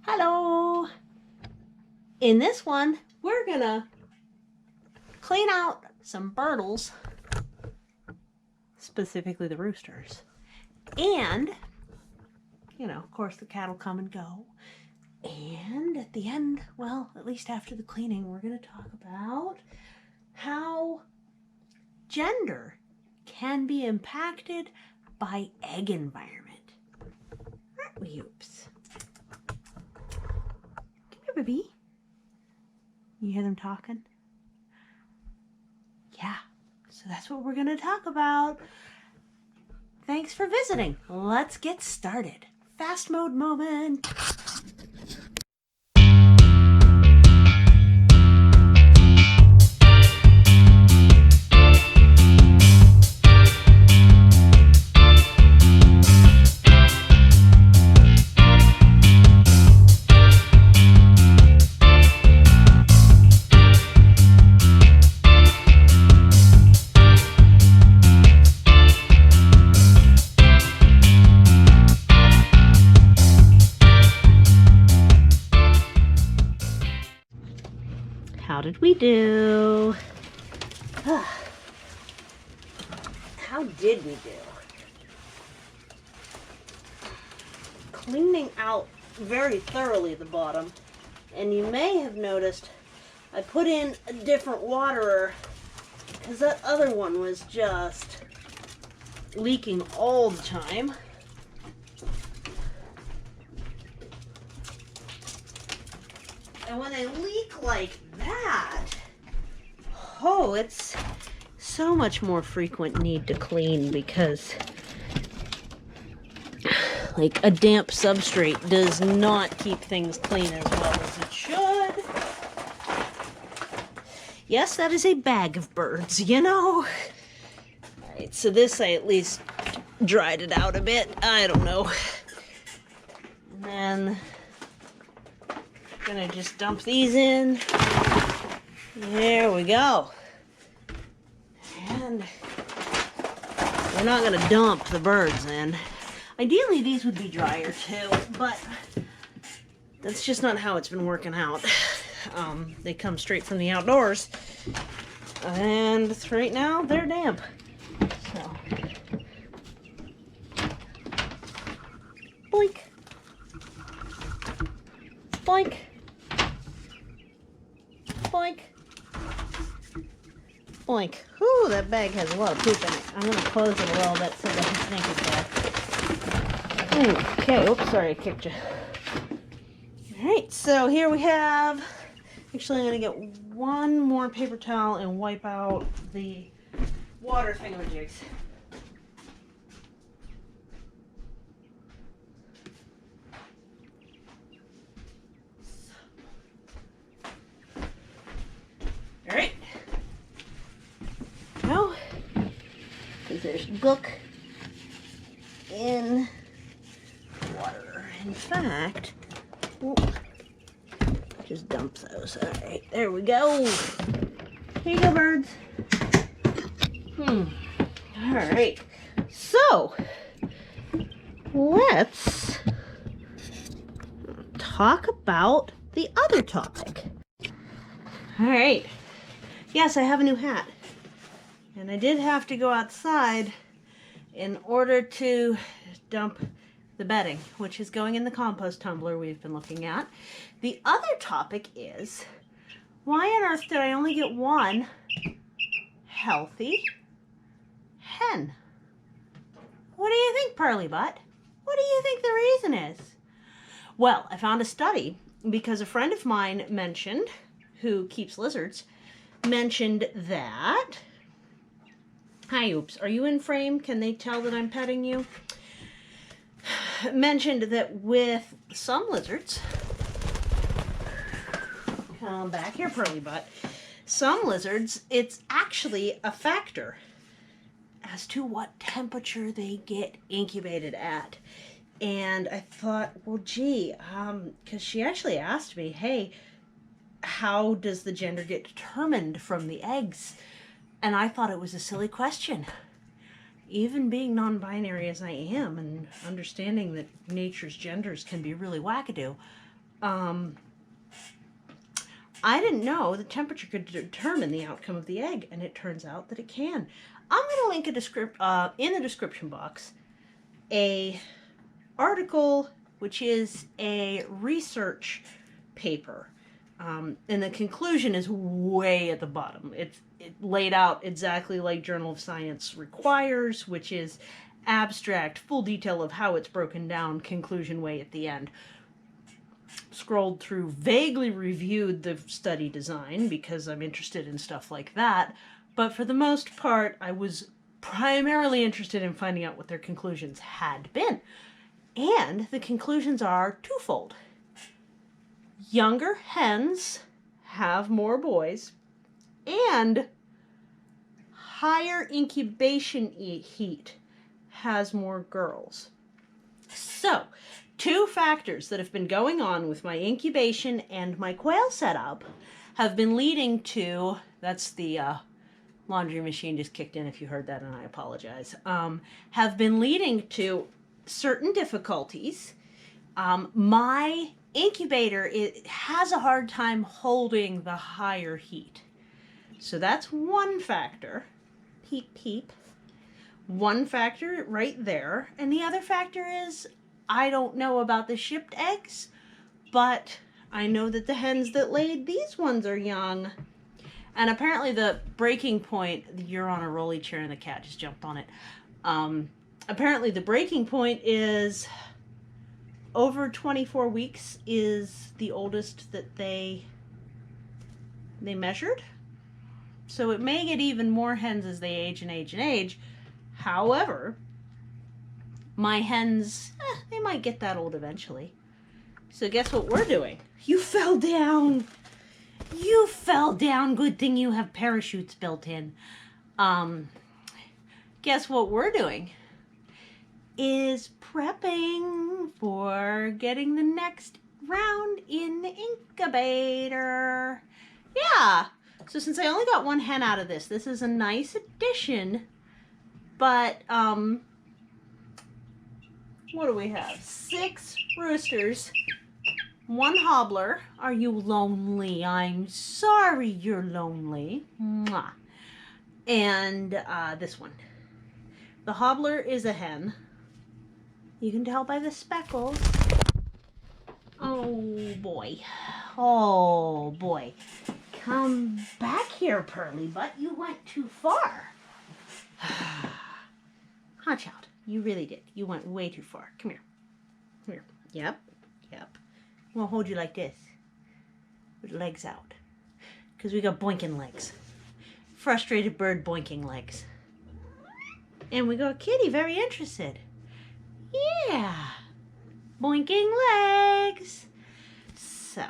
Hello! In this one, we're gonna clean out some birdles, specifically the roosters. And, you know, of course the cattle come and go. And at the end, well, at least after the cleaning, we're gonna talk about how gender can be impacted by egg environment. Aren't we, oops? Come here, baby. You hear them talking? Yeah, so that's what we're gonna talk about. Thanks for visiting. Let's get started. Fast mode moment. How did we do? How did we do? Cleaning out very thoroughly the bottom, and you may have noticed I put in a different waterer because that other one was just leaking all the time. And when they leak like that, oh, it's so much more frequent need to clean because like a damp substrate does not keep things clean as well as it should. Yes, that is a bag of birds, you know. Alright, so this I at least dried it out a bit. I don't know. And then gonna just dump these in. There we go. And we're not gonna dump the birds in. Ideally these would be drier too, but that's just not how it's been working out. They come straight from the outdoors, and right now they're damp. So, boink, boink. Boink. Boink. Whew, that bag has a lot of poop in it. I'm going to close it a little bit so it doesn't stink as bad. Okay, oops, sorry, I kicked you. Alright, so here we have, actually I'm going to get one more paper towel and wipe out the water thingamajigs. Alright. Now, because there's gook in water. In fact, just dump those. Alright, there we go. Here you go, birds. Alright, so let's talk about the other topic. Alright. Yes, I have a new hat. And I did have to go outside in order to dump the bedding, which is going in the compost tumbler we've been looking at. The other topic is, why on earth did I only get one healthy hen? What do you think, Pearly Butt? What do you think the reason is? Well, I found a study because a friend of mine mentioned, who keeps lizards, mentioned that, hi, oops, are you in frame? Can they tell that I'm petting you? Mentioned that with some lizards, come back here, Pearly Butt, some lizards, it's actually a factor as to what temperature they get incubated at. And I thought, well, gee, because she actually asked me, hey, how does the gender get determined from the eggs? And I thought it was a silly question. Even being non-binary as I am and understanding that nature's genders can be really wackadoo, I didn't know the temperature could determine the outcome of the egg, and it turns out that it can. I'm going to link in the description box a article which is a research paper, and the conclusion is way at the bottom. It's laid out exactly like Journal of Science requires, which is abstract, full detail of how it's broken down, conclusion way at the end. Scrolled through, vaguely reviewed the study design because I'm interested in stuff like that, but for the most part I was primarily interested in finding out what their conclusions had been. And the conclusions are twofold. Younger hens have more boys, and higher incubation heat has more girls. So, two factors that have been going on with my incubation and my quail setup have been leading to, that's the laundry machine just kicked in if you heard that, and I apologize, have been leading to certain difficulties. My incubator, it has a hard time holding the higher heat. So that's one factor. Peep, peep. One factor right there. And the other factor is, I don't know about the shipped eggs, but I know that the hens that laid these ones are young. And apparently the breaking point, you're on a rolly chair and the cat just jumped on it. Apparently the breaking point is over 24 weeks is the oldest that they measured. So it may get even more hens as they age and age and age. However, my hens, they might get that old eventually. So guess what we're doing? You fell down. You fell down. Good thing you have parachutes built in. Guess what we're doing is prepping for getting the next round in the incubator. Yeah. So since I only got one hen out of this is a nice addition. But, what do we have? 6 roosters, 1 hobbler. Are you lonely? I'm sorry you're lonely. Mwah. And this one. The hobbler is a hen. You can tell by the speckles. Oh boy. Oh boy. Come back here, Pearly Butt. You went too far. Hot child, you really did. You went way too far. Come here. Come here. Yep. Yep. I'm going to hold you like this. With legs out. Because we got boinking legs. Frustrated bird boinking legs. And we got Kitty, very interested. Yeah. Boinking legs. So,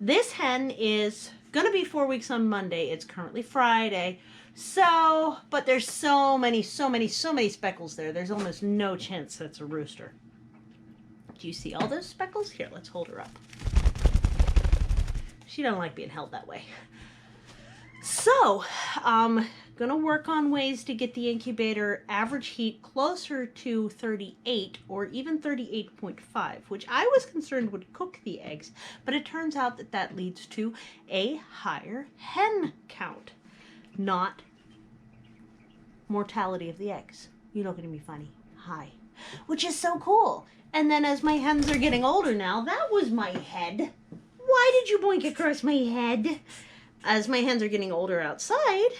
this hen is going to be 4 weeks on Monday. It's currently Friday. So, but there's so many speckles there. There's almost no chance that's a rooster. Do you see all those speckles? Here, let's hold her up. She doesn't like being held that way. So, gonna work on ways to get the incubator average heat closer to 38 or even 38.5, which I was concerned would cook the eggs, but it turns out that that leads to a higher hen count. Not mortality of the eggs. You're looking at me funny. Hi. Which is so cool. And then as my hens are getting older now, that was my head. Why did you boink across my head? As my hens are getting older outside,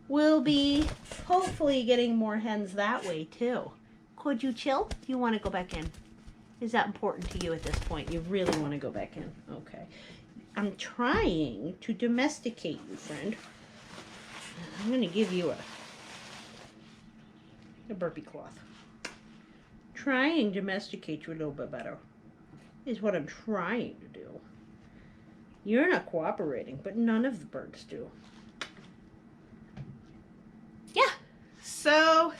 we'll be hopefully getting more hens that way too. Could you chill? Do you want to go back in? Is that important to you at this point? You really want to go back in? Okay. I'm trying to domesticate you, friend. I'm going to give you a burpee cloth. Trying to domesticate you a little bit better is what I'm trying to do. You're not cooperating, but none of the birds do. Yeah, so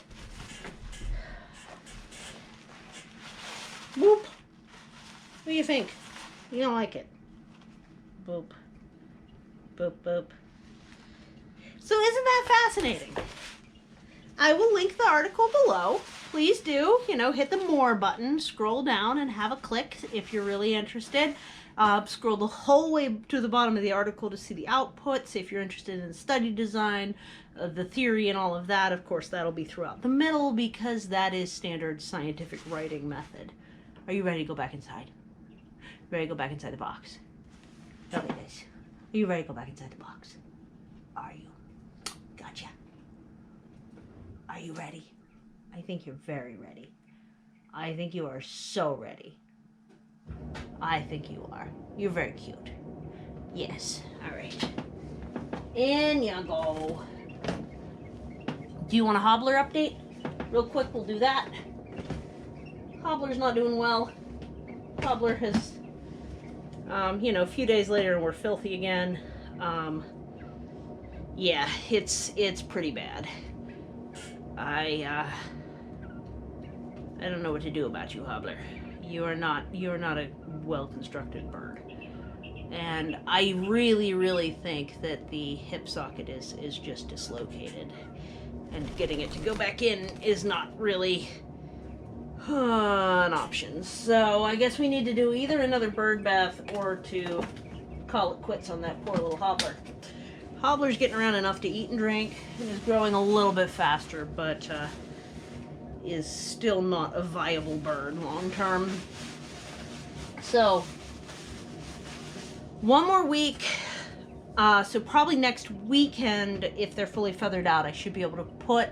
boop. What do you think? You don't like it? Boop. Boop, boop. So isn't that fascinating? I will link the article below. please do, you know, hit the more button, scroll down and have a click if you're really interested. Scroll the whole way to the bottom of the article to see the outputs. If you're interested in study design, the theory and all of that, of course, that'll be throughout the middle because that is standard scientific writing method. Are you ready to go back inside? Ready to go back inside the box? Okay, guys. Are you ready to go back inside the box? Are you? Gotcha. Are you ready? I think you're very ready. I think you are so ready. I think you are. You're very cute. Yes. All right. In you go. Do you want a Hobbler update? Real quick, we'll do that. Hobbler's not doing well. Hobbler has, you know, a few days later and we're filthy again. Yeah, it's pretty bad. I don't know what to do about you, Hobbler. You are not a well-constructed bird. And I really think that the hip socket is just dislocated. And getting it to go back in is not really an option. So I guess we need to do either another bird bath or to call it quits on that poor little Hobbler. Hobbler's getting around enough to eat and drink and is growing a little bit faster, but is still not a viable bird long term. So one more week. So probably next weekend, if they're fully feathered out, I should be able to put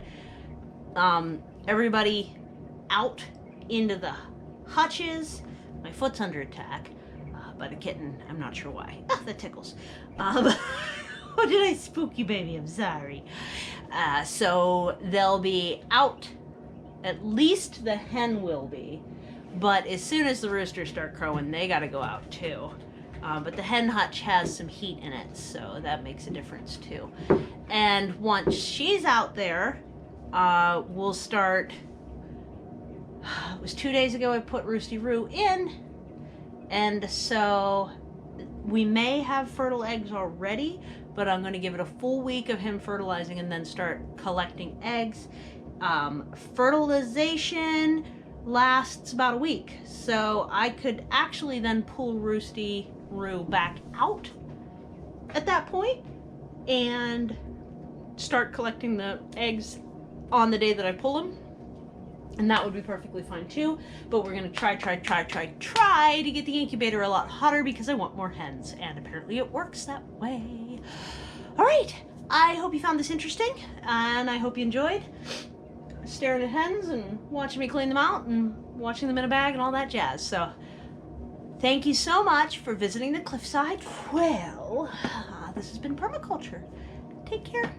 everybody out into the hutches. My foot's under attack by the kitten. I'm not sure why. Ah, that tickles. Oh, did I spook you, baby? I'm sorry. So they'll be out. At least the hen will be. But as soon as the roosters start crowing, they got to go out too. But the hen hutch has some heat in it, so that makes a difference too. And once she's out there, we'll start. It was 2 days ago I put Roosty Roo in, and so we may have fertile eggs already, but I'm going to give it a full week of him fertilizing and then start collecting eggs. Fertilization lasts about a week, so I could actually then pull Roosty Roo back out at that point and start collecting the eggs on the day that I pull them, and that would be perfectly fine too. But we're gonna try to get the incubator a lot hotter because I want more hens, and apparently it works that way. All right, I hope you found this interesting, and I hope you enjoyed staring at hens and watching me clean them out and watching them in a bag and all that jazz. So thank you so much for visiting the cliffside. Well, this has been Permaculture. Take care.